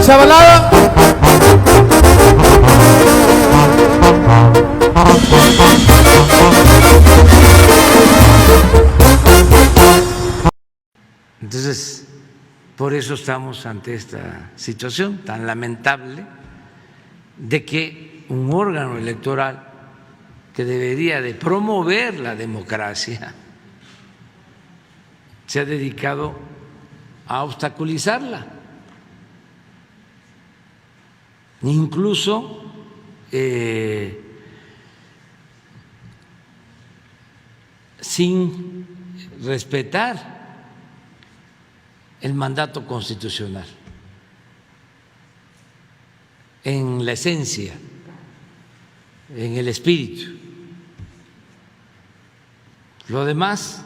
Chavalada. Entonces, por eso estamos ante esta situación tan lamentable de que un órgano electoral que debería de promover la democracia se ha dedicado a obstaculizarla. Incluso sin respetar el mandato constitucional en la esencia, en el espíritu. Lo demás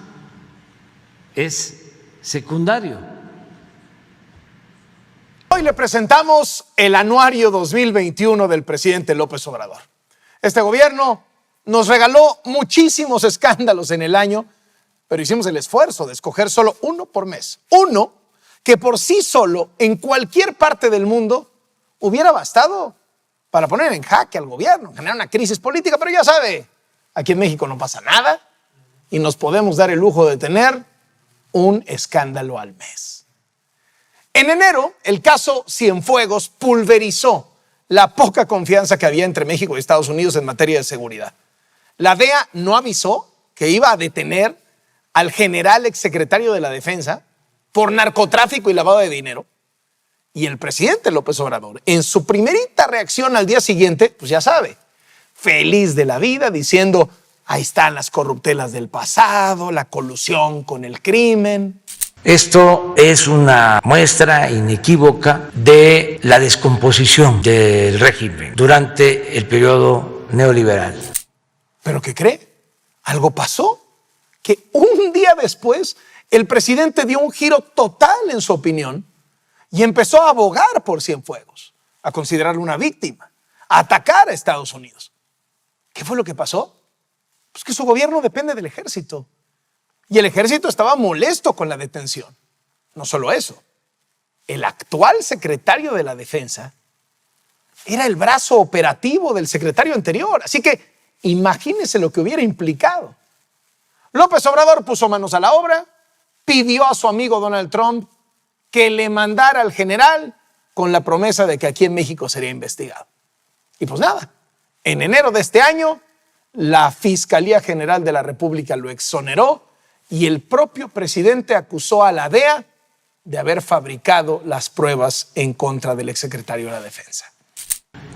es secundario. Hoy le presentamos el anuario 2021 del presidente López Obrador. Este gobierno nos regaló muchísimos escándalos en el año, pero hicimos el esfuerzo de escoger solo uno por mes. Uno que por sí solo en cualquier parte del mundo hubiera bastado para poner en jaque al gobierno, generar una crisis política, pero ya sabe, aquí en México no pasa nada y nos podemos dar el lujo de tener un escándalo al mes. En enero, el caso Cienfuegos pulverizó la poca confianza que había entre México y Estados Unidos en materia de seguridad. La DEA no avisó que iba a detener al general exsecretario de la Defensa por narcotráfico y lavado de dinero. Y el presidente López Obrador, en su primerita reacción al día siguiente, pues ya sabe, feliz de la vida, diciendo, ahí están las corruptelas del pasado, la colusión con el crimen. Esto es una muestra inequívoca de la descomposición del régimen durante el periodo neoliberal. ¿Pero qué cree? Algo pasó, que un día después el presidente dio un giro total en su opinión y empezó a abogar por Cienfuegos, a considerarlo una víctima, a atacar a Estados Unidos. ¿Qué fue lo que pasó? Pues que su gobierno depende del ejército y el ejército estaba molesto con la detención. No solo eso, el actual secretario de la Defensa era el brazo operativo del secretario anterior, así que imagínese lo que hubiera implicado. López Obrador puso manos a la obra, pidió a su amigo Donald Trump que le mandara al general con la promesa de que aquí en México sería investigado. Y pues nada, en enero de este año, la Fiscalía General de la República lo exoneró y el propio presidente acusó a la DEA de haber fabricado las pruebas en contra del exsecretario de la Defensa.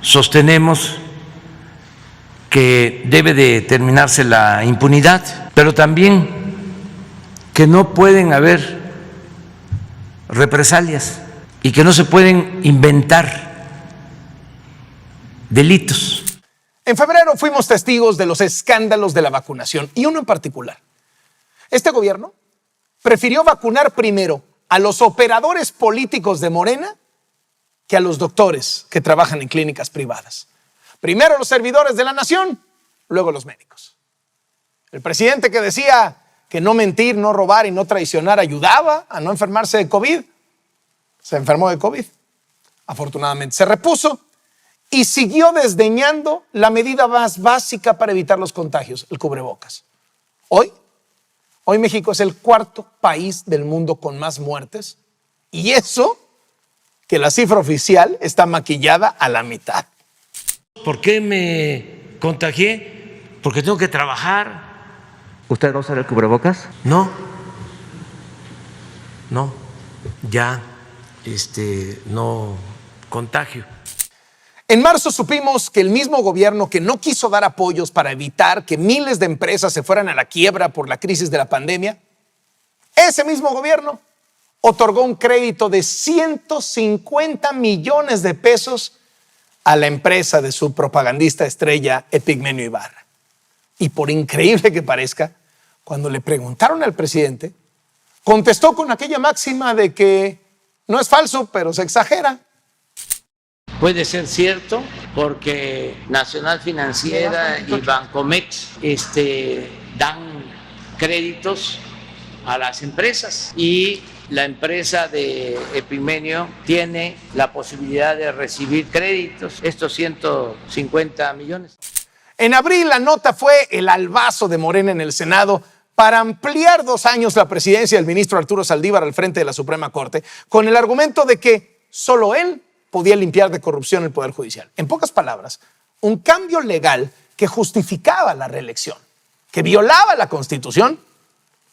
Sostenemos que debe de terminarse la impunidad, pero también que no pueden haber represalias y que no se pueden inventar delitos. En febrero fuimos testigos de los escándalos de la vacunación y uno en particular. Este gobierno prefirió vacunar primero a los operadores políticos de Morena que a los doctores que trabajan en clínicas privadas. Primero los servidores de la nación, luego los médicos. El presidente que decía que no mentir, no robar y no traicionar ayudaba a no enfermarse de COVID, se enfermó de COVID. Afortunadamente se repuso y siguió desdeñando la medida más básica para evitar los contagios, el cubrebocas. Hoy México es el cuarto país del mundo con más muertes y eso que la cifra oficial está maquillada a la mitad. ¿Por qué me contagié? Porque tengo que trabajar. ¿Usted va a usar el cubrebocas? No, ya no contagio. En marzo supimos que el mismo gobierno que no quiso dar apoyos para evitar que miles de empresas se fueran a la quiebra por la crisis de la pandemia, ese mismo gobierno otorgó un crédito de 150 millones de pesos a la empresa de su propagandista estrella Epigmenio Ibarra. Y por increíble que parezca, cuando le preguntaron al presidente, contestó con aquella máxima de que no es falso, pero se exagera. Puede ser cierto porque Nacional Financiera y Bancomext dan créditos a las empresas y la empresa de Epimenio tiene la posibilidad de recibir créditos, estos 150 millones. En abril, la nota fue el albazo de Morena en el Senado para ampliar 2 años la presidencia del ministro Arturo Saldívar al frente de la Suprema Corte, con el argumento de que solo él podía limpiar de corrupción el Poder Judicial. En pocas palabras, un cambio legal que justificaba la reelección, que violaba la Constitución,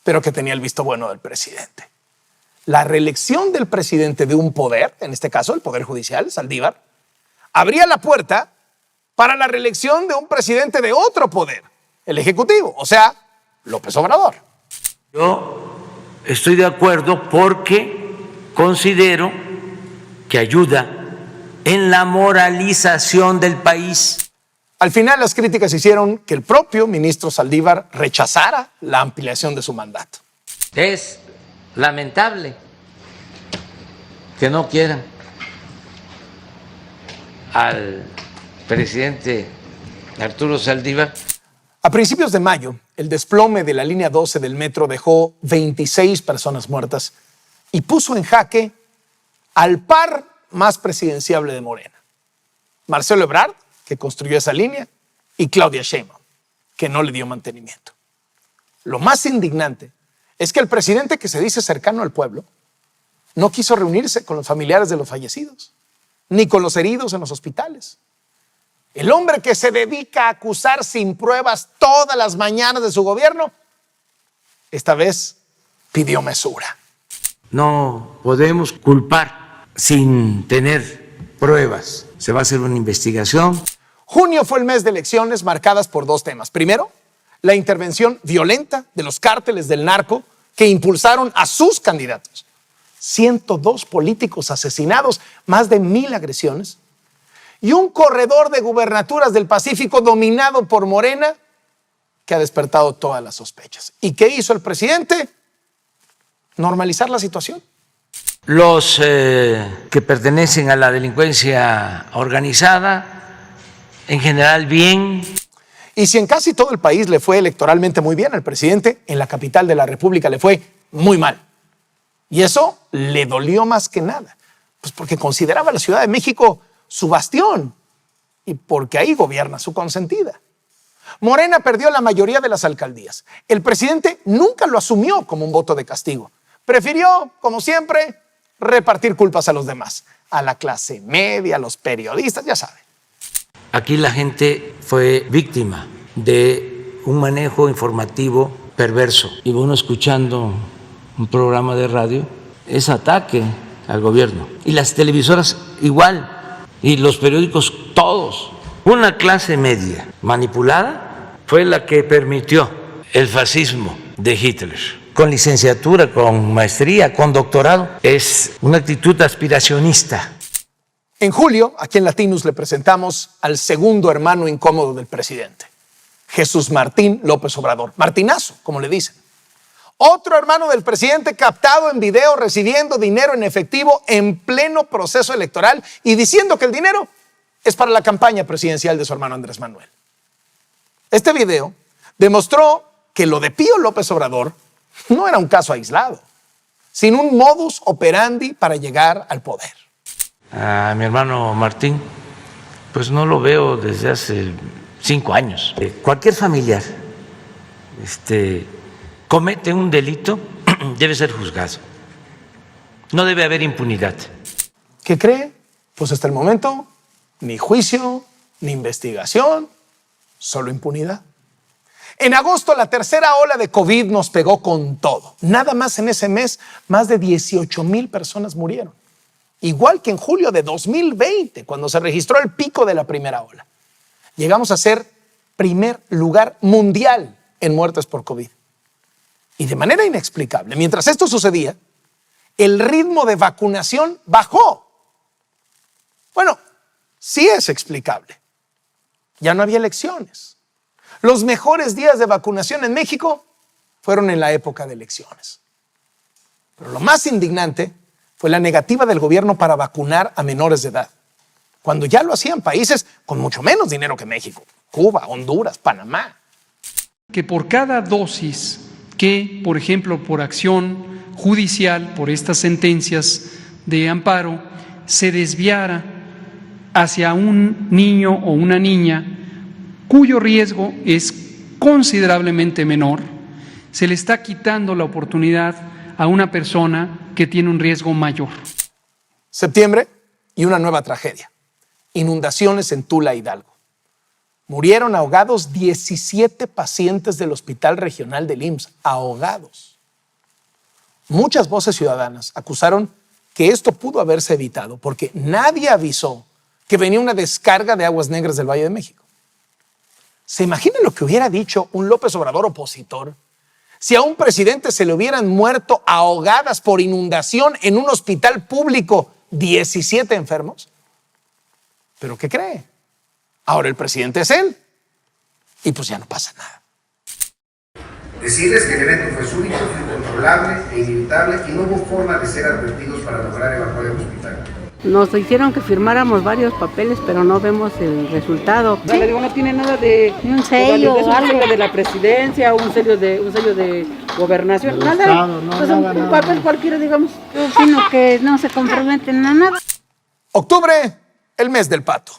pero que tenía el visto bueno del presidente. La reelección del presidente de un poder, en este caso el Poder Judicial, Saldívar, abría la puerta para la reelección de un presidente de otro poder, el Ejecutivo, o sea, López Obrador. Yo estoy de acuerdo porque considero que ayuda en la moralización del país. Al final, las críticas hicieron que el propio ministro Saldívar rechazara la ampliación de su mandato. Es lamentable que no quieran al presidente Arturo Saldívar. A principios de mayo, el desplome de la línea 12 del metro dejó 26 personas muertas y puso en jaque al par más presidenciable de Morena, Marcelo Ebrard, que construyó esa línea, y Claudia Sheinbaum, que no le dio mantenimiento. Lo más indignante es que el presidente, que se dice cercano al pueblo, no quiso reunirse con los familiares de los fallecidos, ni con los heridos en los hospitales. El hombre que se dedica a acusar sin pruebas todas las mañanas de su gobierno, esta vez pidió mesura. No podemos culpar sin tener pruebas. Se va a hacer una investigación. Junio fue el mes de elecciones marcadas por 2 temas. Primero, la intervención violenta de los cárteles del narco que impulsaron a sus candidatos. 102 políticos asesinados, más de 1,000 agresiones. Y un corredor de gubernaturas del Pacífico dominado por Morena que ha despertado todas las sospechas. ¿Y qué hizo el presidente? Normalizar la situación. Los que pertenecen a la delincuencia organizada, en general bien. Y si en casi todo el país le fue electoralmente muy bien al presidente, en la capital de la República le fue muy mal. Y eso le dolió más que nada, pues porque consideraba la Ciudad de México su bastión y porque ahí gobierna su consentida. Morena perdió la mayoría de las alcaldías. El presidente nunca lo asumió como un voto de castigo. Prefirió, como siempre, repartir culpas a los demás, a la clase media, a los periodistas, ya saben. Aquí la gente fue víctima de un manejo informativo perverso. Y uno escuchando un programa de radio es ataque al gobierno. Y las televisoras igual. Y los periódicos todos. Una clase media manipulada fue la que permitió el fascismo de Hitler. Con licenciatura, con maestría, con doctorado. Es una actitud aspiracionista. En julio, aquí en Latinus le presentamos al segundo hermano incómodo del presidente, Jesús Martín López Obrador. Martinazo, como le dicen. Otro hermano del presidente captado en video recibiendo dinero en efectivo en pleno proceso electoral y diciendo que el dinero es para la campaña presidencial de su hermano Andrés Manuel. Este video demostró que lo de Pío López Obrador no era un caso aislado, sino un modus operandi para llegar al poder. A mi hermano Martín, pues no lo veo desde hace 5 años. Cualquier familiar comete un delito, debe ser juzgado. No debe haber impunidad. ¿Qué cree? Pues hasta el momento, ni juicio, ni investigación, solo impunidad. En agosto, la tercera ola de COVID nos pegó con todo. Nada más en ese mes, más de 18,000 personas murieron. Igual que en julio de 2020, cuando se registró el pico de la primera ola. Llegamos a ser primer lugar mundial en muertes por COVID. Y de manera inexplicable, mientras esto sucedía, el ritmo de vacunación bajó. Bueno, sí es explicable. Ya no había elecciones. Los mejores días de vacunación en México fueron en la época de elecciones. Pero lo más indignante fue la negativa del gobierno para vacunar a menores de edad, cuando ya lo hacían países con mucho menos dinero que México, Cuba, Honduras, Panamá. Que por cada dosis que, por ejemplo, por acción judicial, por estas sentencias de amparo, se desviara hacia un niño o una niña cuyo riesgo es considerablemente menor, se le está quitando la oportunidad a una persona que tiene un riesgo mayor. Septiembre y una nueva tragedia. Inundaciones en Tula, Hidalgo. Murieron ahogados 17 pacientes del Hospital Regional del IMSS, ahogados. Muchas voces ciudadanas acusaron que esto pudo haberse evitado porque nadie avisó que venía una descarga de aguas negras del Valle de México. ¿Se imaginan lo que hubiera dicho un López Obrador opositor si a un presidente se le hubieran muerto ahogadas por inundación en un hospital público 17 enfermos? ¿Pero qué cree? Ahora el presidente es él y pues ya no pasa nada. Decirles que el evento fue súbito, fue incontrolable e inevitable y no hubo forma de ser advertidos para lograr evacuar el hospital. Nos hicieron que firmáramos varios papeles, pero no vemos el resultado. ¿Sí? Le digo, no tiene nada de un sello, un sello de la presidencia, un sello de gobernación, nada. Estado, no, pues nada, un papel cualquiera, digamos. Yo opino que no se comprometen a nada. Octubre, el mes del pato.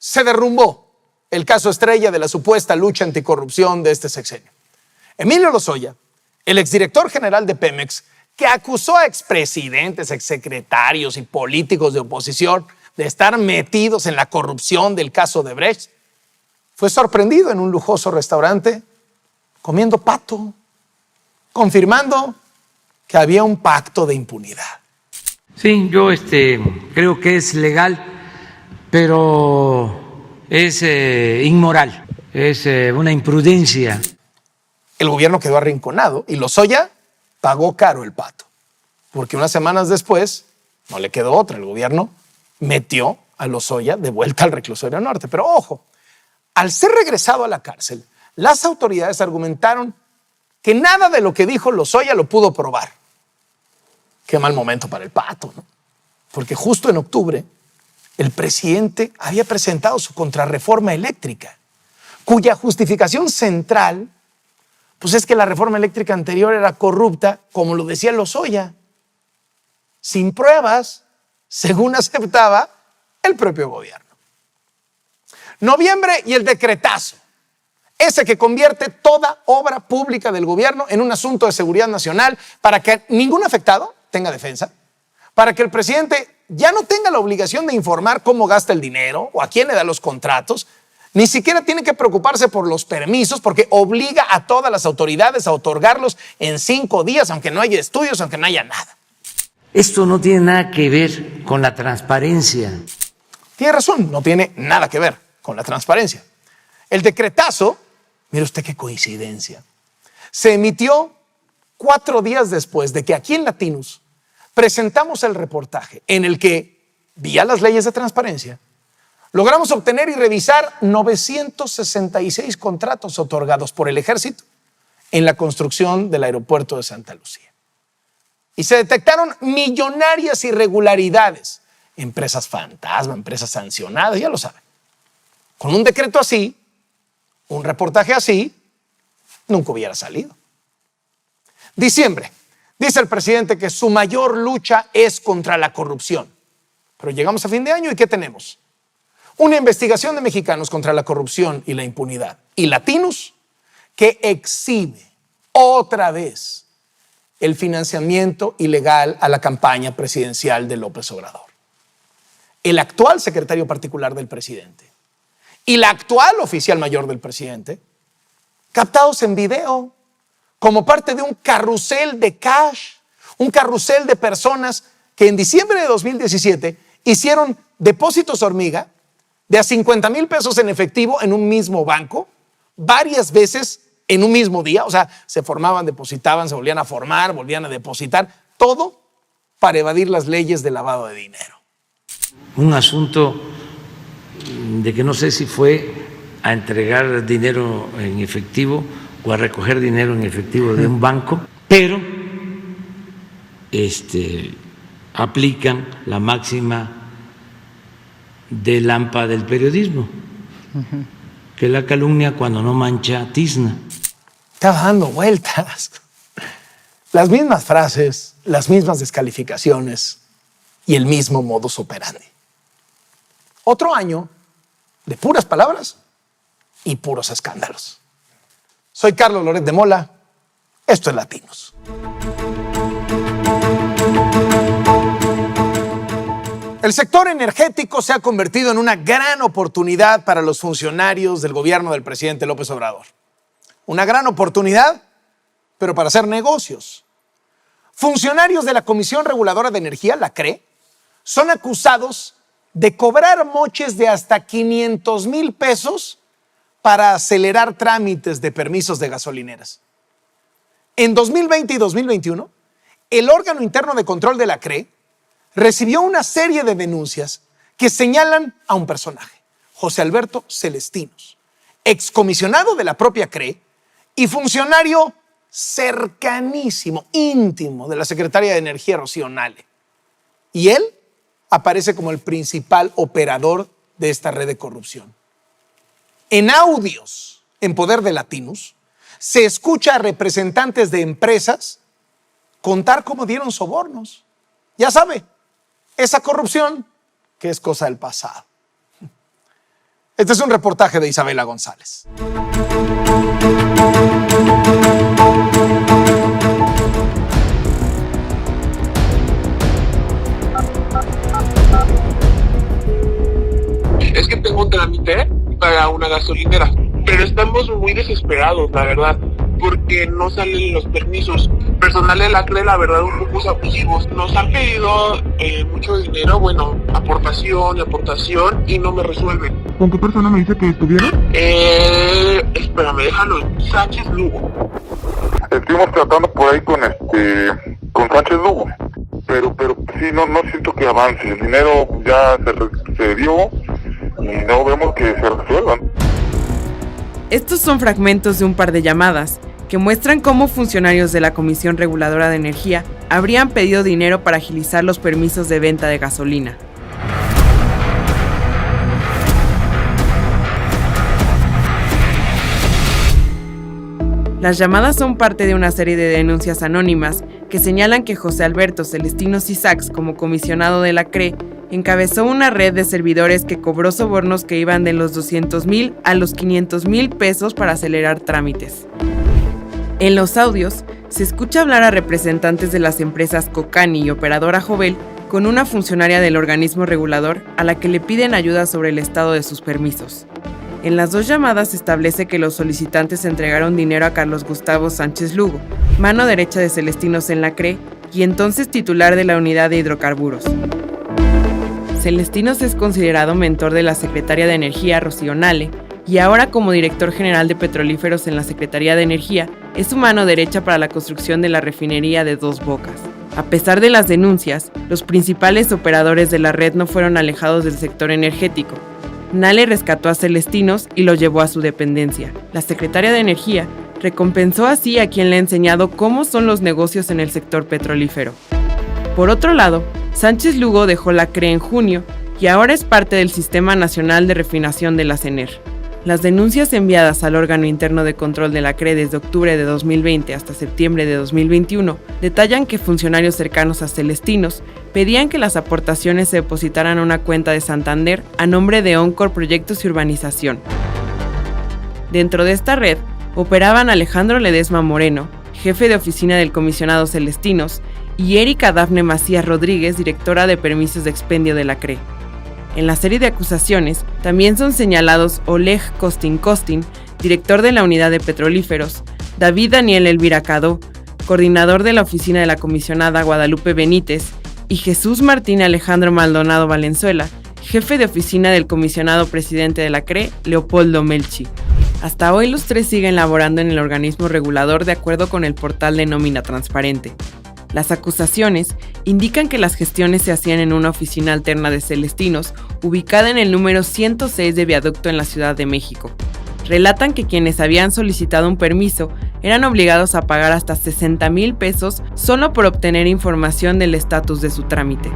Se derrumbó el caso estrella de la supuesta lucha anticorrupción de este sexenio. Emilio Lozoya, el exdirector general de Pemex, que acusó a expresidentes, exsecretarios y políticos de oposición de estar metidos en la corrupción del caso de Brecht, fue sorprendido en un lujoso restaurante comiendo pato, confirmando que había un pacto de impunidad. Sí, yo creo que es legal, pero es inmoral, es una imprudencia. El gobierno quedó arrinconado y Lozoya pagó caro el pato, porque unas semanas después no le quedó otra. El gobierno metió a Lozoya de vuelta al reclusorio norte. Pero ojo, al ser regresado a la cárcel, las autoridades argumentaron que nada de lo que dijo Lozoya lo pudo probar. Qué mal momento para el pato, ¿no? Porque justo en octubre el presidente había presentado su contrarreforma eléctrica, cuya justificación central pues es que la reforma eléctrica anterior era corrupta, como lo decía Lozoya, sin pruebas, según aceptaba el propio gobierno. Noviembre y el decretazo, ese que convierte toda obra pública del gobierno en un asunto de seguridad nacional para que ningún afectado tenga defensa, para que el presidente ya no tenga la obligación de informar cómo gasta el dinero o a quién le da los contratos. Ni siquiera tiene que preocuparse por los permisos porque obliga a todas las autoridades a otorgarlos en 5 días, aunque no haya estudios, aunque no haya nada. Esto no tiene nada que ver con la transparencia. Tiene razón, no tiene nada que ver con la transparencia. El decretazo, mire usted qué coincidencia, se emitió 4 días después de que aquí en Latinus presentamos el reportaje en el que, vía las leyes de transparencia, logramos obtener y revisar 966 contratos otorgados por el Ejército en la construcción del aeropuerto de Santa Lucía. Y se detectaron millonarias irregularidades, empresas fantasma, empresas sancionadas, ya lo saben. Con un decreto así, un reportaje así, nunca hubiera salido. Diciembre, dice el presidente que su mayor lucha es contra la corrupción. Pero llegamos a fin de año y ¿qué tenemos? Una investigación de mexicanos contra la corrupción y la impunidad. Y Latinus, que exhibe otra vez el financiamiento ilegal a la campaña presidencial de López Obrador. El actual secretario particular del presidente y la actual oficial mayor del presidente, captados en video como parte de un carrusel de cash, un carrusel de personas que en diciembre de 2017 hicieron depósitos hormiga de a 50,000 pesos en efectivo en un mismo banco, varias veces en un mismo día. O sea, se formaban, depositaban, se volvían a formar, volvían a depositar, todo para evadir las leyes de lavado de dinero. Un asunto de que no sé si fue a entregar dinero en efectivo o a recoger dinero en efectivo de un banco, pero aplican la máxima del AMPA del periodismo, que la calumnia cuando no mancha tizna. Estaba dando vueltas. Las mismas frases, las mismas descalificaciones y el mismo modus operandi. Otro año de puras palabras y puros escándalos. Soy Carlos Loret de Mola. Esto es Latinos. El sector energético se ha convertido en una gran oportunidad para los funcionarios del gobierno del presidente López Obrador. Una gran oportunidad, pero para hacer negocios. Funcionarios de la Comisión Reguladora de Energía, la CRE, son acusados de cobrar moches de hasta 500,000 pesos para acelerar trámites de permisos de gasolineras. En 2020 y 2021, el órgano interno de control de la CRE recibió una serie de denuncias que señalan a un personaje, José Alberto Celestinos, excomisionado de la propia CRE y funcionario cercanísimo, íntimo de la secretaria de Energía, Rocío Nale. Y él aparece como el principal operador de esta red de corrupción. En audios en poder de Latinos, se escucha a representantes de empresas contar cómo dieron sobornos. Ya sabe, esa corrupción que es cosa del pasado. Este es un reportaje de Isabela González. Es que tengo un trámite para una gasolinera, pero estamos muy desesperados, la verdad, porque no salen los permisos. Personal de la CRE, la verdad, un poco abusivos. Nos han pedido mucho dinero, bueno, aportación, y no me resuelven. ¿Con qué persona me dice que estuvieron? Espérame, déjalo. Sánchez Lugo. Estuvimos tratando por ahí con Sánchez Lugo, pero sí, no siento que avance. El dinero ya se dio y no vemos que se resuelvan. Estos son fragmentos de un par de llamadas que muestran cómo funcionarios de la Comisión Reguladora de Energía habrían pedido dinero para agilizar los permisos de venta de gasolina. Las llamadas son parte de una serie de denuncias anónimas que señalan que José Alberto Celestinos Isaacs, como comisionado de la CRE, encabezó una red de servidores que cobró sobornos que iban de los 200,000 a los 500,000 pesos para acelerar trámites. En los audios, se escucha hablar a representantes de las empresas Cocani y Operadora Jovel con una funcionaria del organismo regulador a la que le piden ayuda sobre el estado de sus permisos. En las dos llamadas se establece que los solicitantes entregaron dinero a Carlos Gustavo Sánchez Lugo, mano derecha de Celestinos en la CRE y entonces titular de la unidad de hidrocarburos. Celestinos es considerado mentor de la secretaria de Energía, Rocío Nale, y ahora como director general de petrolíferos en la Secretaría de Energía, es su mano derecha para la construcción de la refinería de Dos Bocas. A pesar de las denuncias, los principales operadores de la red no fueron alejados del sector energético. Nale rescató a Celestinos y lo llevó a su dependencia. La Secretaría de Energía recompensó así a quien le ha enseñado cómo son los negocios en el sector petrolífero. Por otro lado, Sánchez Lugo dejó la CRE en junio y ahora es parte del Sistema Nacional de Refinación de la CENER. Las denuncias enviadas al órgano interno de control de la CRE desde octubre de 2020 hasta septiembre de 2021 detallan que funcionarios cercanos a Celestinos pedían que las aportaciones se depositaran a una cuenta de Santander a nombre de Oncor Proyectos y Urbanización. Dentro de esta red operaban Alejandro Ledesma Moreno, jefe de oficina del comisionado Celestinos, y Erika Dafne Macías Rodríguez, directora de permisos de expendio de la CRE. En la serie de acusaciones también son señalados Oleg Kostin, director de la unidad de petrolíferos, David Daniel Elvira Cadó, coordinador de la oficina de la comisionada Guadalupe Benítez, y Jesús Martín Alejandro Maldonado Valenzuela, jefe de oficina del comisionado presidente de la CRE, Leopoldo Melchi. Hasta hoy los tres siguen laborando en el organismo regulador de acuerdo con el portal de nómina transparente. Las acusaciones indican que las gestiones se hacían en una oficina alterna de Celestinos, ubicada en el número 106 de Viaducto en la Ciudad de México. Relatan que quienes habían solicitado un permiso eran obligados a pagar hasta 60,000 pesos solo por obtener información del estatus de su trámite.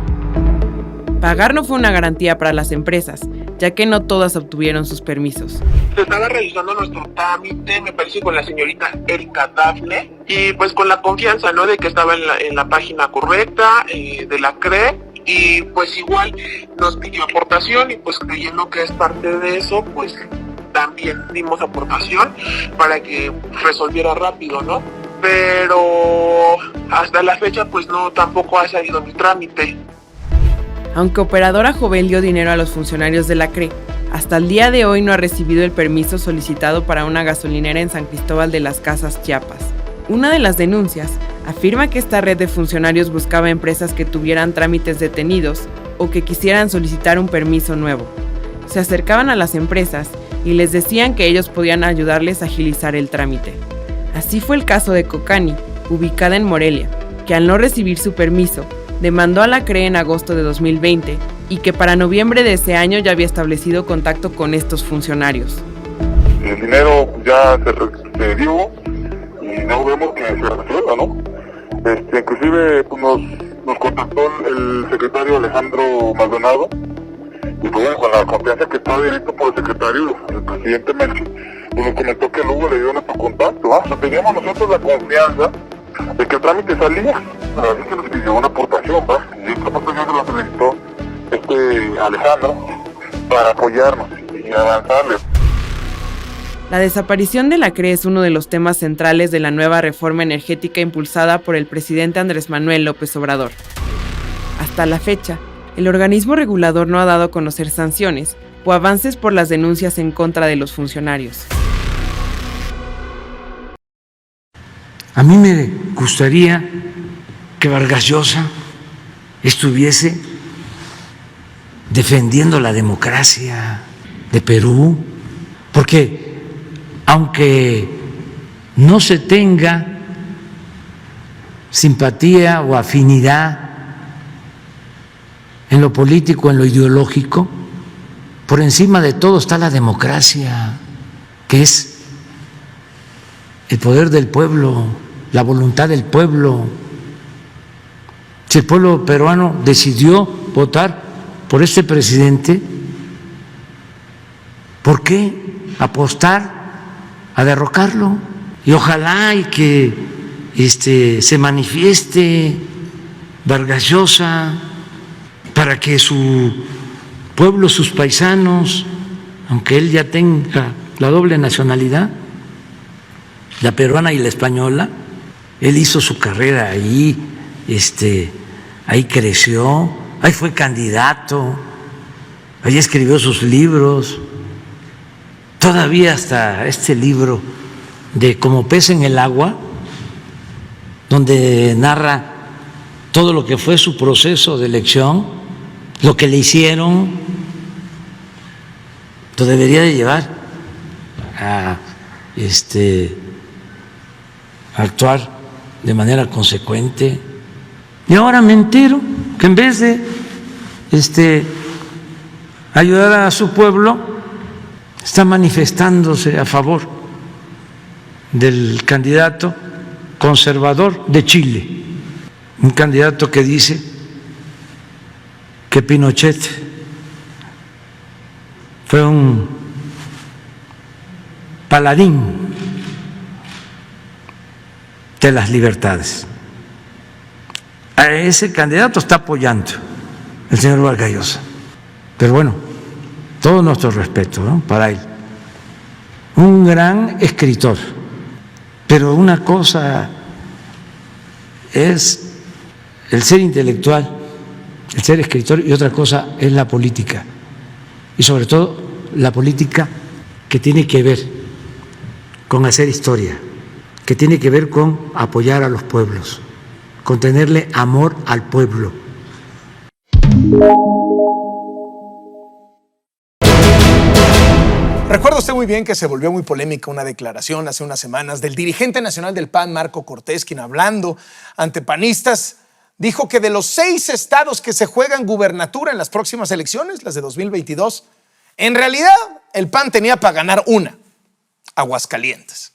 Pagar no fue una garantía para las empresas, ya que no todas obtuvieron sus permisos. Se estaba realizando nuestro trámite, me parece, con la señorita Erika Dafne, y pues con la confianza, ¿no?, de que estaba en la página correcta de la CRE, y pues igual nos pidió aportación, y pues creyendo que es parte de eso, pues también dimos aportación para que resolviera rápido, ¿no? Pero hasta la fecha pues no, tampoco ha salido mi trámite. Aunque Operadora Jovel dio dinero a los funcionarios de la CRE, hasta el día de hoy no ha recibido el permiso solicitado para una gasolinera en San Cristóbal de las Casas, Chiapas. Una de las denuncias afirma que esta red de funcionarios buscaba empresas que tuvieran trámites detenidos o que quisieran solicitar un permiso nuevo. Se acercaban a las empresas y les decían que ellos podían ayudarles a agilizar el trámite. Así fue el caso de Cocani, ubicada en Morelia, que al no recibir su permiso, demandó a la CRE en agosto de 2020 y que para noviembre de ese año ya había establecido contacto con estos funcionarios. El dinero ya se dio y no vemos que se resuelva, ¿no? Inclusive pues, nos contactó el secretario Alejandro Maldonado y pues bueno, con la confianza que está directo por el secretario, el presidente Melchi, pues nos comentó que luego le dio nuestro contacto, o sea, teníamos nosotros la confianza de que el trámite salía, así que nos pidió una aportación, ¿va? Y esta aportación se la solicitó Alejandro para apoyarnos y avanzarle. La desaparición de la CRE es uno de los temas centrales de la nueva reforma energética impulsada por el presidente Andrés Manuel López Obrador. Hasta la fecha, el organismo regulador no ha dado a conocer sanciones o avances por las denuncias en contra de los funcionarios. A mí me gustaría que Vargas Llosa estuviese defendiendo la democracia de Perú, porque aunque no se tenga simpatía o afinidad en lo político, en lo ideológico, por encima de todo está la democracia, que es el poder del pueblo, la voluntad del pueblo. Si el pueblo peruano decidió votar por este presidente, ¿por qué apostar a derrocarlo? Y ojalá y que se manifieste Vargas Llosa para que su pueblo, sus paisanos, aunque él ya tenga la doble nacionalidad, la peruana y la española, él hizo su carrera ahí, ahí creció, ahí fue candidato, ahí escribió sus libros. Todavía hasta este libro de Como pez en el agua, donde narra todo lo que fue su proceso de elección, lo que le hicieron, lo debería de llevar a actuar de manera consecuente. Y ahora me entero que en vez de ayudar a su pueblo, está manifestándose a favor del candidato conservador de Chile, un candidato que dice que Pinochet fue un paladín de las libertades. A ese candidato está apoyando el señor Vargas Llosa. Pero bueno, todo nuestro respeto, ¿no?, para él. Un gran escritor. Pero una cosa es el ser intelectual, el ser escritor, y otra cosa es la política. Y sobre todo la política que tiene que ver con hacer historia, que tiene que ver con apoyar a los pueblos, con tenerle amor al pueblo. Recuerda usted muy bien que se volvió muy polémica una declaración hace unas semanas del dirigente nacional del PAN, Marco Cortés, quien hablando ante panistas dijo que de los 6 estados que se juegan gubernatura en las próximas elecciones, las de 2022, en realidad el PAN tenía para ganar una, Aguascalientes.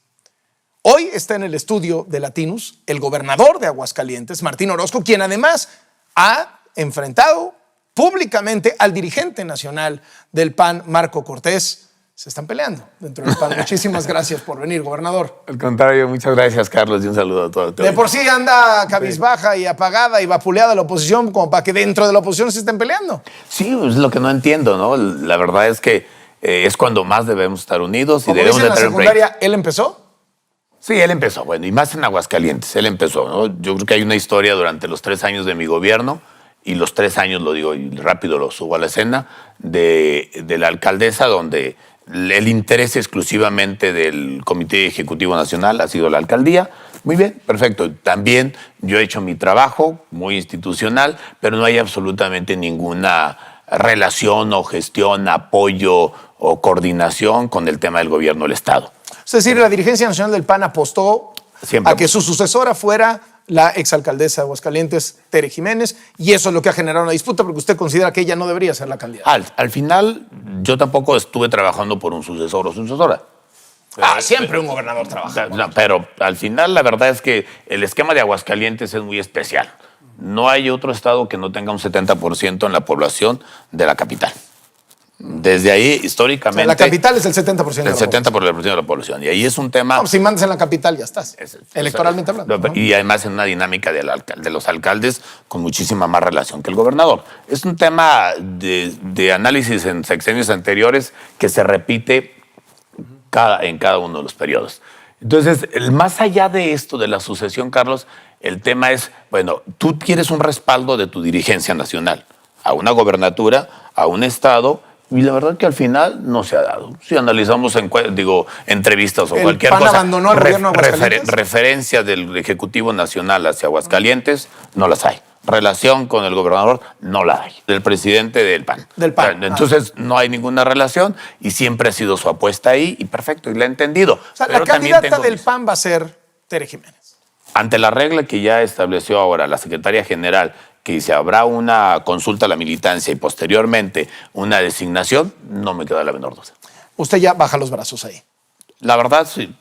Hoy está en el estudio de Latinus el gobernador de Aguascalientes, Martín Orozco, quien además ha enfrentado públicamente al dirigente nacional del PAN, Marco Cortés. Se están peleando dentro del PAN. Muchísimas gracias por venir, gobernador. Al contrario, muchas gracias, Carlos, y un saludo a todos. De por sí anda cabizbaja y apagada y vapuleada la oposición, como para que dentro de la oposición se estén peleando. Sí, es lo que no entiendo, ¿no? La verdad es que es cuando más debemos estar unidos. Como y debemos dice en la tener secundaria, ¿él empezó? Sí, él empezó, bueno, y más en Aguascalientes, él empezó, ¿no? Yo creo que hay una historia durante los 3 años de mi gobierno, y los 3 años, lo digo y rápido lo subo a la escena, de la alcaldesa, donde el interés exclusivamente del Comité Ejecutivo Nacional ha sido la alcaldía. Muy bien, perfecto. También yo he hecho mi trabajo muy institucional, pero no hay absolutamente ninguna relación o gestión, apoyo o coordinación con el tema del gobierno del Estado. Es decir, la dirigencia nacional del PAN apostó Siempre a que su sucesora fuera la exalcaldesa de Aguascalientes, Tere Jiménez, y eso es lo que ha generado una disputa, porque usted considera que ella no debería ser la candidata. Al final, yo tampoco estuve trabajando por un sucesor o sucesora. Siempre un gobernador trabaja. No, pero al final la verdad es que el esquema de Aguascalientes es muy especial. No hay otro estado que no tenga un 70% en la población de la capital. Desde ahí, históricamente... La capital es el 70% de la población. El 70% de la población. Y ahí es un tema... No, si mandas en la capital ya estás, electoralmente hablando. ¿No? Y además en una dinámica de los alcaldes con muchísima más relación que el gobernador. Es un tema de análisis en sexenios anteriores que se repite en cada uno de los periodos. Entonces, más allá de esto, de la sucesión, Carlos, el tema es, bueno, tú quieres un respaldo de tu dirigencia nacional a una gobernatura, a un estado... Y la verdad que al final no se ha dado. Si analizamos entrevistas o cualquier cosa, abandonó el gobierno de Aguascalientes. Referencia del Ejecutivo Nacional hacia Aguascalientes, no las hay. Relación con el gobernador, no la hay. Del presidente del PAN. Del PAN. Entonces no hay ninguna relación y siempre ha sido su apuesta ahí y perfecto, y la he entendido. O sea, la candidata del PAN va a ser Tere Jiménez. Ante la regla que ya estableció ahora la secretaria general, que dice habrá una consulta a la militancia y posteriormente una designación, no me queda la menor duda. Usted ya baja los brazos ahí. La verdad, sí.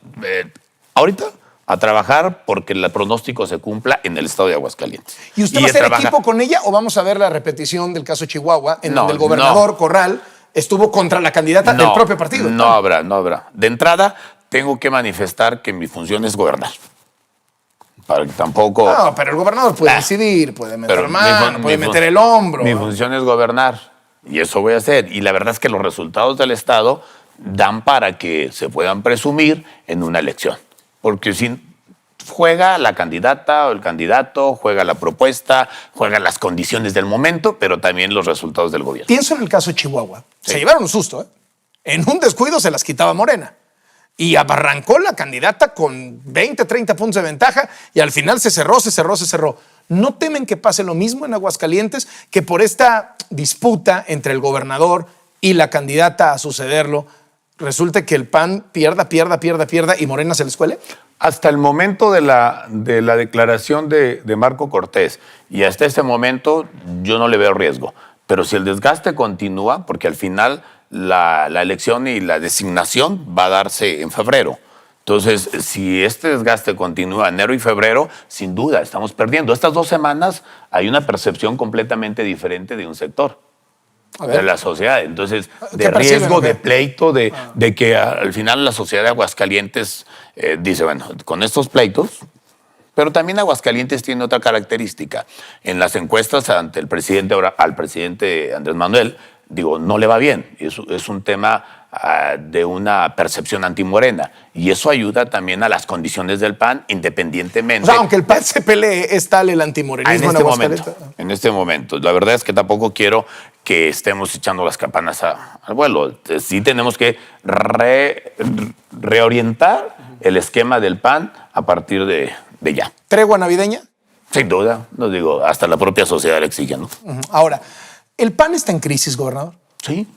Ahorita a trabajar porque el pronóstico se cumpla en el estado de Aguascalientes. ¿Y usted va a hacer equipo con ella o vamos a ver la repetición del caso Chihuahua en donde el gobernador Corral estuvo contra la candidata del propio partido? No habrá. De entrada, tengo que manifestar que mi función es gobernar. Para que tampoco... No, pero el gobernador puede decidir, puede meter mano, puede meter el hombro. Mi función es gobernar y eso voy a hacer. Y la verdad es que los resultados del Estado dan para que se puedan presumir en una elección. Porque si juega la candidata o el candidato, juega la propuesta, juega las condiciones del momento, pero también los resultados del gobierno. Pienso en el caso Chihuahua. Sí. Se llevaron un susto, ¿eh? En un descuido se las quitaba Morena. Y arrancó la candidata con 20, 30 puntos de ventaja y al final se cerró. ¿No temen que pase lo mismo en Aguascalientes? Que por esta disputa entre el gobernador y la candidata a sucederlo, resulte que el PAN pierda y Morena se les cuele. Hasta el momento de la declaración de Marco Cortés y hasta este momento yo no le veo riesgo. Pero si el desgaste continúa, porque al final... La elección y la designación va a darse en febrero. Entonces, si este desgaste continúa enero y febrero, sin duda estamos perdiendo. Estas 2 semanas hay una percepción completamente diferente de un sector de la sociedad. Entonces, de riesgo, de pleito, de que al final la sociedad de Aguascalientes dice, bueno, con estos pleitos... Pero también Aguascalientes tiene otra característica. En las encuestas al presidente Andrés Manuel, no le va bien. Es un tema de una percepción antimorena. Y eso ayuda también a las condiciones del PAN, independientemente... O sea, aunque el PAN se pelee, es tal el antimorenismo en Aguascalientes. En este momento. La verdad es que tampoco quiero que estemos echando las campanas al vuelo. Sí tenemos que reorientar el esquema del PAN a partir de ya. ¿Tregua navideña? Sin duda, hasta la propia sociedad le exige, ¿no? Ahora, ¿el PAN está en crisis, gobernador? Sí,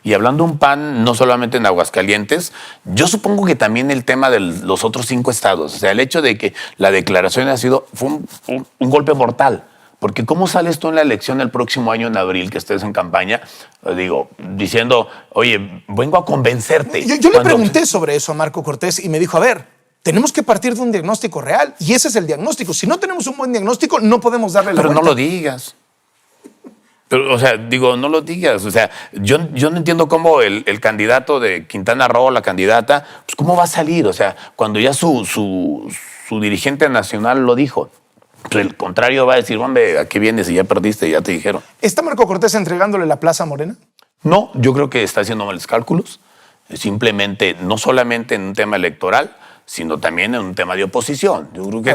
y hablando de un PAN, no solamente en Aguascalientes, yo supongo que también el tema de los otros 5 estados, o sea, el hecho de que la declaración fue un golpe mortal. Porque ¿cómo sales tú en la elección el próximo año en abril, que estés en campaña, diciendo, oye, vengo a convencerte? Yo le pregunté sobre eso a Marco Cortés y me dijo, a ver, tenemos que partir de un diagnóstico real y ese es el diagnóstico. Si no tenemos un buen diagnóstico, no podemos darle la vuelta. Pero no lo digas. Pero, o sea, digo, no lo digas. O sea, yo no entiendo cómo el candidato de Quintana Roo, la candidata, pues cómo va a salir. O sea, cuando ya su dirigente nacional lo dijo. Pues el contrario va a decir, hombre, ¿a qué vienes si ya perdiste, ya te dijeron? ¿Está Marco Cortés entregándole la plaza a Morena? No, yo creo que está haciendo malos cálculos. Simplemente, no solamente en un tema electoral, sino también en un tema de oposición. Yo creo que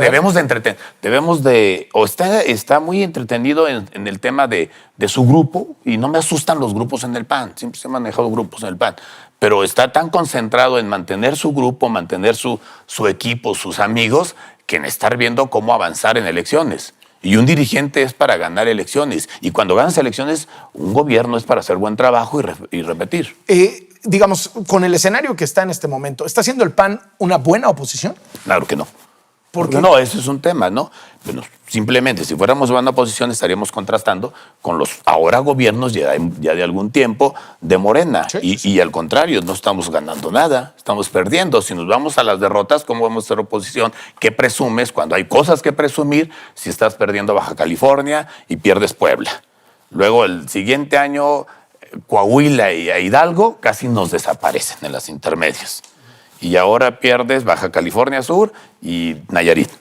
está muy entretenido en el tema de su grupo, y no me asustan los grupos en el PAN, siempre se han manejado grupos en el PAN, pero está tan concentrado en mantener su grupo, mantener su equipo, sus amigos, que en estar viendo cómo avanzar en elecciones. Y un dirigente es para ganar elecciones, y cuando ganas elecciones, un gobierno es para hacer buen trabajo y repetir. Digamos, con el escenario que está en este momento, ¿está haciendo el PAN una buena oposición? Claro que no. ¿Por qué? No, eso es un tema, ¿no? Bueno, simplemente, si fuéramos buena oposición, estaríamos contrastando con los ahora gobiernos ya de algún tiempo de Morena. Sí. Y al contrario, no estamos ganando nada, estamos perdiendo. Si nos vamos a las derrotas, ¿cómo vamos a ser oposición? ¿Qué presumes cuando hay cosas que presumir si estás perdiendo Baja California y pierdes Puebla? Luego, el siguiente año, Coahuila y Hidalgo casi nos desaparecen en las intermedias. Y ahora pierdes Baja California Sur y Nayarit.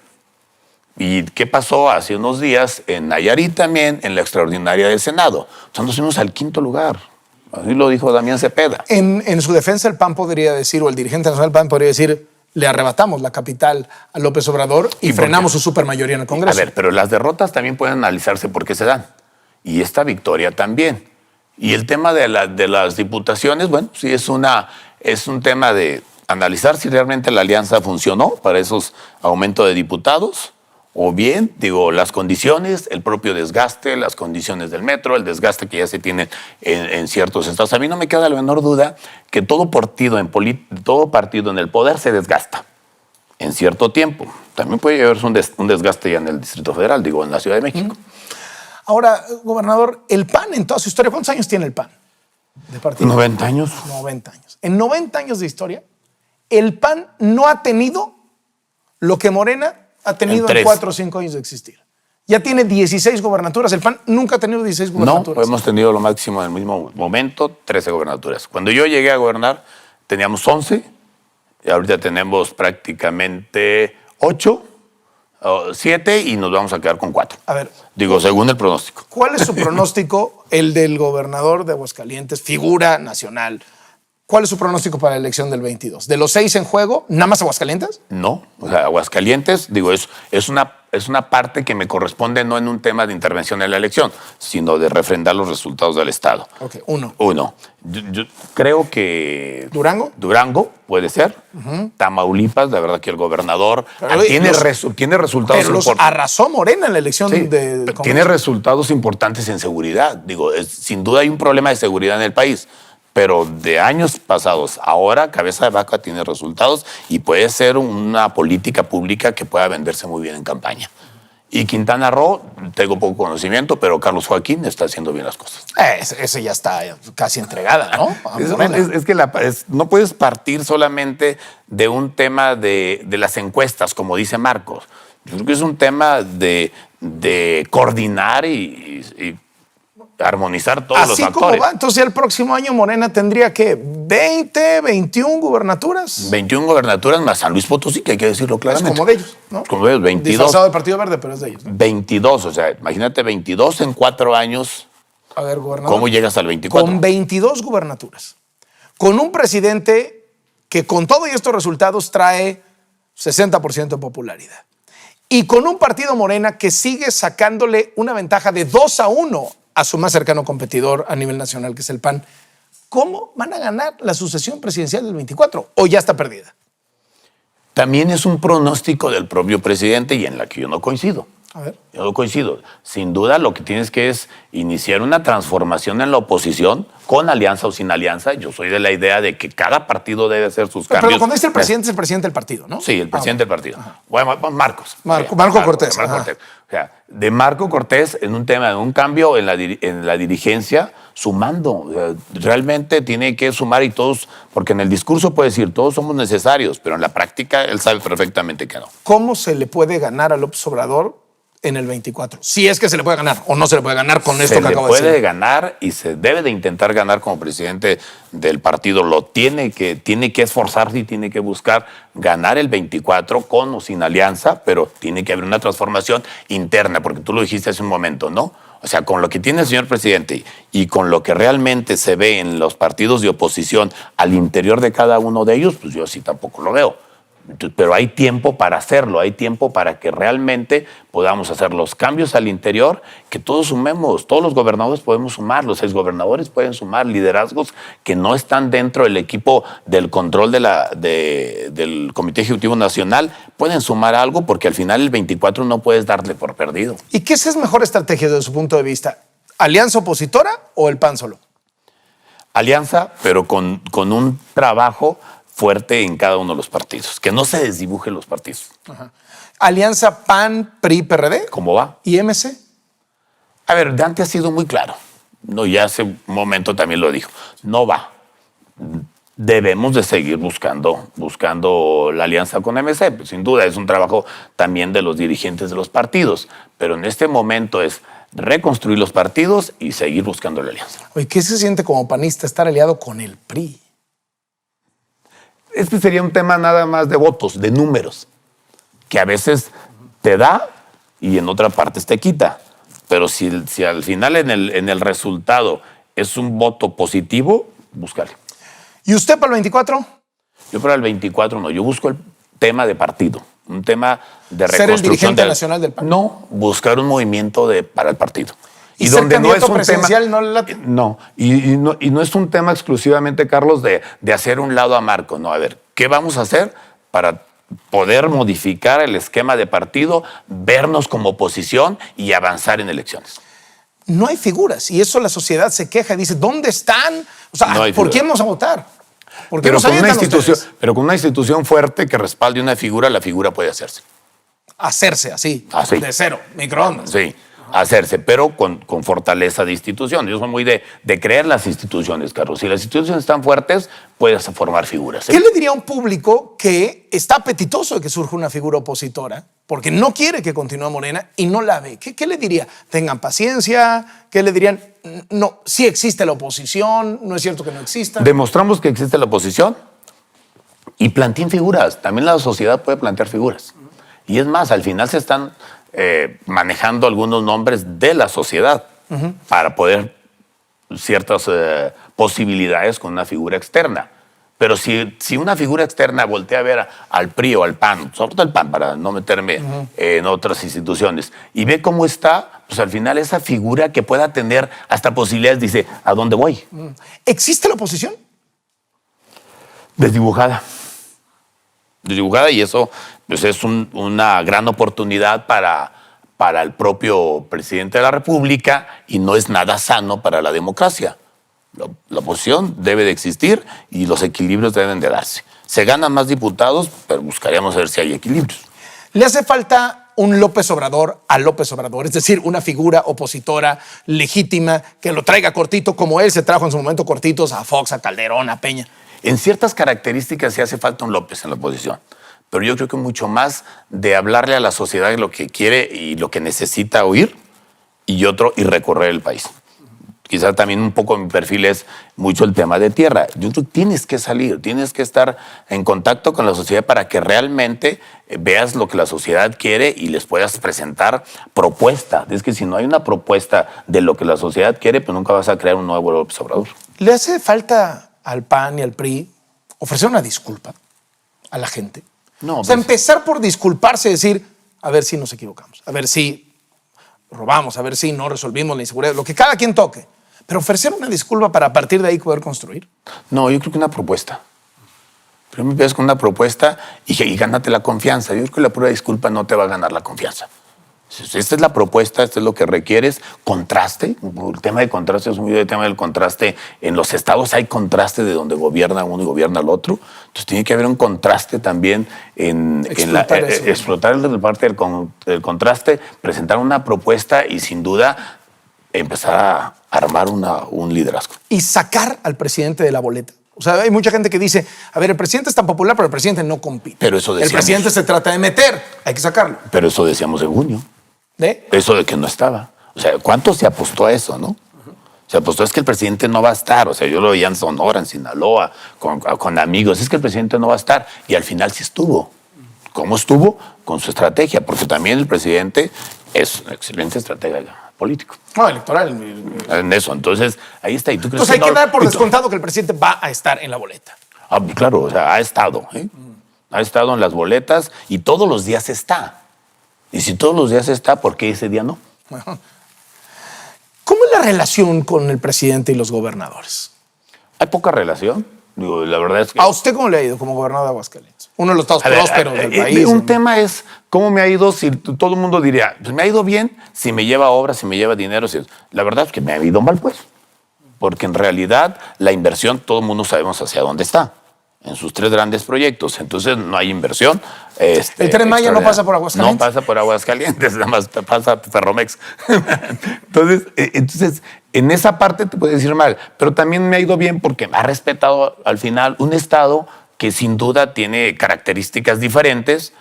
¿Y qué pasó hace unos días en Nayarit también, en la extraordinaria del Senado? O sea, nos fuimos al 5º lugar. Así lo dijo Damián Cepeda. En su defensa, el PAN podría decir, o el dirigente nacional del PAN podría decir, le arrebatamos la capital a López Obrador y frenamos su supermayoría en el Congreso. A ver, pero las derrotas también pueden analizarse por qué se dan. Y esta victoria también. Y el tema de las diputaciones, bueno, sí es un tema de analizar si realmente la alianza funcionó para esos aumentos de diputados, o bien, digo, las condiciones, el propio desgaste, las condiciones del metro, el desgaste que ya se tiene en ciertos estados. A mí no me queda la menor duda que todo partido en el poder se desgasta en cierto tiempo. También puede haber un desgaste ya en el Distrito Federal, digo, en la Ciudad de México. Ahora, gobernador, el PAN en toda su historia, ¿cuántos años tiene el PAN de partido? 90 años. 90 años. En 90 años de historia, el PAN no ha tenido lo que Morena ha tenido en 4 o 5 años de existir. Ya tiene 16 gobernaturas. El PAN nunca ha tenido 16 gobernaturas. No, hemos tenido lo máximo en el mismo momento, 13 gobernaturas. Cuando yo llegué a gobernar, teníamos 11, y ahorita tenemos prácticamente 8, 7, y nos vamos a quedar con 4. A ver. Digo, según el pronóstico. ¿Cuál es su pronóstico, el del gobernador de Aguascalientes, figura nacional? ¿Cuál es su pronóstico para la elección del 22? ¿De los 6 en juego, nada más Aguascalientes? No, o sea, Aguascalientes, digo, es una parte que me corresponde no en un tema de intervención en la elección, sino de refrendar los resultados del Estado. Ok, uno. Yo creo que... ¿Durango? Durango, puede ser. Tamaulipas, la verdad que el gobernador tiene resultados pero los arrasó Morena en la elección de tiene resultados importantes en seguridad. Digo, sin duda hay un problema de seguridad en el país. Pero de años pasados, ahora Cabeza de Vaca tiene resultados y puede ser una política pública que pueda venderse muy bien en campaña. Y Quintana Roo, tengo poco conocimiento, pero Carlos Joaquín está haciendo bien las cosas. Ese ya está casi entregada, ¿no? Es que no puedes partir solamente de un tema de las encuestas, como dice Marcos. Yo creo que es un tema de coordinar y armonizar todos los factores. Así como va, entonces el próximo año Morena tendría que 20, 21 gubernaturas. 21 gubernaturas más San Luis Potosí, que hay que decirlo claramente. Es como de ellos, ¿no? Como de ellos, 22. Disfrazado del Partido Verde, pero es de ellos, ¿no? 22, o sea, imagínate 22 en 4 años. A ver, gobernador. ¿Cómo llegas al 24? Con 22 gubernaturas. Con un presidente que con todos estos resultados trae 60% de popularidad. Y con un partido Morena que sigue sacándole una ventaja de 2-1 a su más cercano competidor a nivel nacional, que es el PAN. ¿Cómo van a ganar la sucesión presidencial del 24? ¿O ya está perdida? También es un pronóstico del propio presidente y en la que yo no coincido. A ver. Yo no coincido. Sin duda lo que tienes que es iniciar una transformación en la oposición, con alianza o sin alianza. Yo soy de la idea de que cada partido debe hacer sus cambios. Pero cuando dice el presidente, es el presidente del partido, ¿no? Sí, el presidente del partido. Ajá. Bueno, Marcos. Marco Cortés. Marco Cortés. O sea, de Marco Cortés en un tema de un cambio en la dirigencia, sumando. O sea, realmente tiene que sumar y todos, porque en el discurso puede decir todos somos necesarios, pero en la práctica él sabe perfectamente que no. ¿Cómo se le puede ganar a López Obrador en el 24? Si es que se le puede ganar o no se le puede ganar con esto que acabo de decir. Se le puede ganar y se debe de intentar ganar como presidente del partido. Lo tiene que esforzarse y tiene que buscar ganar el 24 con o sin alianza, pero tiene que haber una transformación interna, porque tú lo dijiste hace un momento, ¿no? O sea, con lo que tiene el señor presidente y con lo que realmente se ve en los partidos de oposición al interior de cada uno de ellos, pues yo sí tampoco lo veo. Pero hay tiempo para hacerlo, hay tiempo para que realmente podamos hacer los cambios al interior, que todos sumemos, todos los gobernadores podemos sumar, los exgobernadores pueden sumar, liderazgos que no están dentro del equipo del control del Comité Ejecutivo Nacional, pueden sumar algo, porque al final el 24 no puedes darle por perdido. ¿Y qué es mejor estrategia desde su punto de vista? ¿Alianza opositora o el PAN solo? Alianza, pero con un trabajo fuerte en cada uno de los partidos, que no se desdibujen los partidos. Ajá. Alianza PAN, PRI, PRD. ¿Cómo va? ¿Y MC? A ver, Dante ha sido muy claro. No, ya hace un momento también lo dijo. No va. Debemos de seguir buscando la alianza con MC. Pues, sin duda, es un trabajo también de los dirigentes de los partidos. Pero en este momento es reconstruir los partidos y seguir buscando la alianza. Oye, ¿qué se siente como panista estar aliado con el PRI? Este sería un tema nada más de votos, de números, que a veces te da y en otra parte te quita. Pero si al final en el resultado es un voto positivo, búscale. ¿Y usted para el 24? Yo para el 24 no, yo busco el tema de partido, un tema de ¿Ser el dirigente nacional del PAN? No, buscar un movimiento para el partido. ¿Y ser candidato presidencial no le late? No, y no es un tema exclusivamente, Carlos, de hacer un lado a Marco. No, a ver, ¿qué vamos a hacer para poder modificar el esquema de partido, vernos como oposición y avanzar en elecciones? No hay figuras, y eso la sociedad se queja y dice, ¿dónde están? O sea, ¿por quién vamos a votar? ¿Por qué pero, con una institución fuerte que respalde una figura, la figura puede hacerse. Hacerse así, de cero, microondas. Sí. Hacerse, pero con fortaleza de institución. Yo soy muy de creer las instituciones, Carlos. Si las instituciones están fuertes, puedes formar figuras. ¿Qué le diría a un público que está apetitoso de que surja una figura opositora, porque no quiere que continúe Morena y no la ve? ¿Qué le diría? Tengan paciencia. ¿Qué le dirían? No, sí existe la oposición, no es cierto que no exista. Demostramos que existe la oposición y planteen figuras. También la sociedad puede plantear figuras. Y es más, al final se están manejando algunos nombres de la sociedad para poder ciertas posibilidades con una figura externa. Pero si una figura externa voltea a ver al PRI o al PAN, sobre todo al PAN para no meterme en otras instituciones, y ve cómo está, pues al final esa figura que pueda tener hasta posibilidades dice, ¿a dónde voy? ¿Existe la oposición? Desdibujada, y eso pues es una gran oportunidad para el propio presidente de la República y no es nada sano para la democracia. La oposición debe de existir y los equilibrios deben de darse. Se ganan más diputados, pero buscaríamos ver si hay equilibrios. ¿Le hace falta un López Obrador a López Obrador? Es decir, una figura opositora legítima que lo traiga cortito, como él se trajo en su momento cortitos a Fox, a Calderón, a Peña. En ciertas características sí hace falta un López en la oposición, pero yo creo que mucho más de hablarle a la sociedad lo que quiere y lo que necesita oír y recorrer el país. Quizás también un poco mi perfil es mucho el tema de tierra. Yo creo que tienes que salir, tienes que estar en contacto con la sociedad para que realmente veas lo que la sociedad quiere y les puedas presentar propuesta. Es que si no hay una propuesta de lo que la sociedad quiere, pues nunca vas a crear un nuevo López Obrador. ¿Le hace falta al PAN y al PRI ofrecer una disculpa a la gente? No, o sea, empezar por disculparse y decir, a ver si nos equivocamos, a ver si robamos, a ver si no resolvimos la inseguridad, lo que cada quien toque. Pero ofrecer una disculpa para a partir de ahí poder construir. No, yo creo que una propuesta. Primero empiezas con una propuesta y gánate la confianza. Yo creo que la pura disculpa no te va a ganar la confianza. Esta es la propuesta, esto es lo que requieres. Contraste, el tema de contraste es muy del tema del contraste. En los estados hay contraste de donde gobierna uno y gobierna el otro. Entonces tiene que haber un contraste también explotar la parte del contraste, presentar una propuesta y sin duda empezar a armar un liderazgo. Y sacar al presidente de la boleta. O sea, hay mucha gente que dice, a ver, el presidente es tan popular, pero el presidente no compite. Pero eso decíamos. El presidente se trata de meter, hay que sacarlo. Pero eso decíamos en junio. ¿De? Eso de que no estaba. O sea, ¿cuánto se apostó a eso, no? Se apostó es que el presidente no va a estar. O sea, yo lo veía en Sonora, en Sinaloa, con amigos. Es que el presidente no va a estar. Y al final sí estuvo. ¿Cómo estuvo? Con su estrategia. Porque también el presidente es un excelente estratega político. No, electoral. En eso. Entonces, ahí está. ¿Y tú crees Pues hay que no? dar por descontado que el presidente va a estar en la boleta. Ah, claro, o sea, ha estado. Ha estado en las boletas y todos los días está. Y si todos los días está, ¿por qué ese día no? Bueno. ¿Cómo es la relación con el presidente y los gobernadores? Hay poca relación. Digo, la verdad es que... ¿A usted cómo le ha ido como gobernador de Aguascalientes? Uno de los estados prósperos del país. Un tema es cómo me ha ido, si todo el mundo diría, pues me ha ido bien si me lleva obras, si me lleva dinero. La verdad es que me ha ido mal, pues. Porque en realidad la inversión, todo el mundo sabemos hacia dónde está. En sus 3 grandes proyectos. Entonces no hay inversión. ¿El Tren Maya no pasa por Aguascalientes? No pasa por Aguascalientes, nada más pasa Ferromex. Entonces, en esa parte te puedo decir mal, pero también me ha ido bien porque me ha respetado al final un estado que sin duda tiene características diferentes,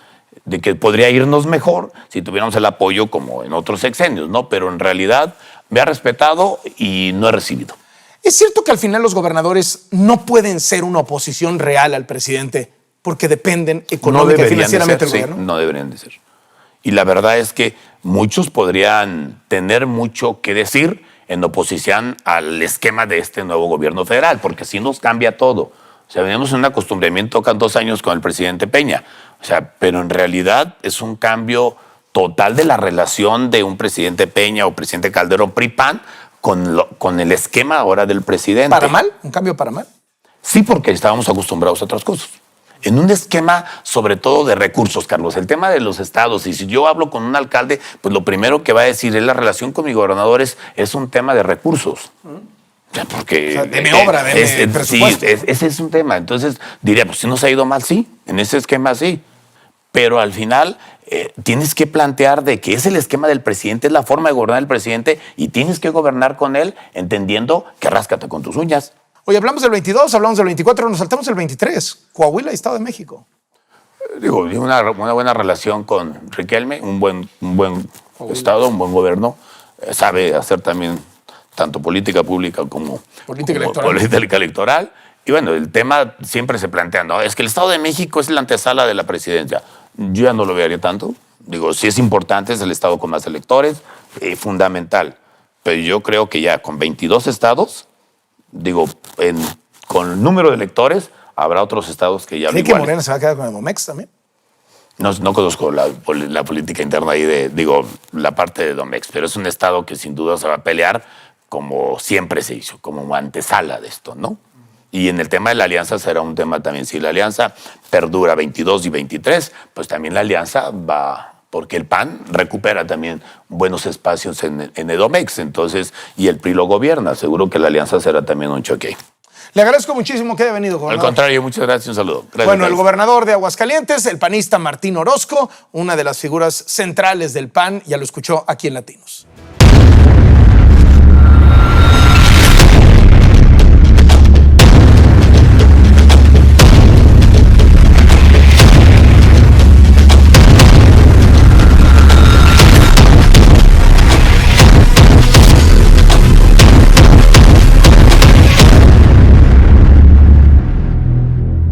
de que podría irnos mejor si tuviéramos el apoyo como en otros sexenios, ¿no? Pero en realidad me ha respetado y no he recibido. ¿Es cierto que al final los gobernadores no pueden ser una oposición real al presidente porque dependen económica y financieramente del gobierno? Sí, no deberían de ser. Y la verdad es que muchos podrían tener mucho que decir en oposición al esquema de este nuevo gobierno federal, porque así nos cambia todo. O sea, venimos en un acostumbramiento cada 2 años con el presidente Peña. O sea, pero en realidad es un cambio total de la relación de un presidente Peña o presidente Calderón PRI-PAN con el esquema ahora del presidente. ¿Para mal? ¿Un cambio para mal? Sí, porque estábamos acostumbrados a otras cosas. En un esquema sobre todo de recursos, Carlos. El tema de los estados, y si yo hablo con un alcalde, pues lo primero que va a decir es la relación con mis gobernadores es un tema de recursos. O sea, porque... O sea, deme obra, deme presupuesto. Sí, ese es un tema. Entonces diría, pues si nos ha ido mal, sí. En ese esquema, sí. Pero al final... tienes que plantear de que es el esquema del presidente, es la forma de gobernar del presidente y tienes que gobernar con él entendiendo que ráscate con tus uñas. Oye, hablamos del 22, hablamos del 24, nos saltamos el 23. Coahuila y Estado de México. Digo, una buena relación con Riquelme, un buen estado, un buen gobierno. Sabe hacer también tanto política pública como política electoral. Y bueno, el tema siempre se plantea, no, es que el Estado de México es la antesala de la presidencia. Yo ya no lo vería tanto. Digo, sí es importante, es el estado con más electores, fundamental. Pero yo creo que ya con 22 estados, digo, con el número de electores, habrá otros estados que ya... ¿Cree que Morena se va a quedar con el Domex también? No conozco la política interna ahí la parte de Domex, pero es un estado que sin duda se va a pelear como siempre se hizo, como antesala de esto, ¿no? Y en el tema de la alianza será un tema también. Si la alianza perdura 22 y 23, pues también la alianza va, porque el PAN recupera también buenos espacios en Edomex, entonces, y el PRI lo gobierna. Seguro que la alianza será también un choque. Le agradezco muchísimo que haya venido, gobernador. Al contrario, muchas gracias y un saludo. Gracias, bueno, el gobernador de Aguascalientes, el panista Martín Orozco, una de las figuras centrales del PAN, ya lo escuchó aquí en Latinos.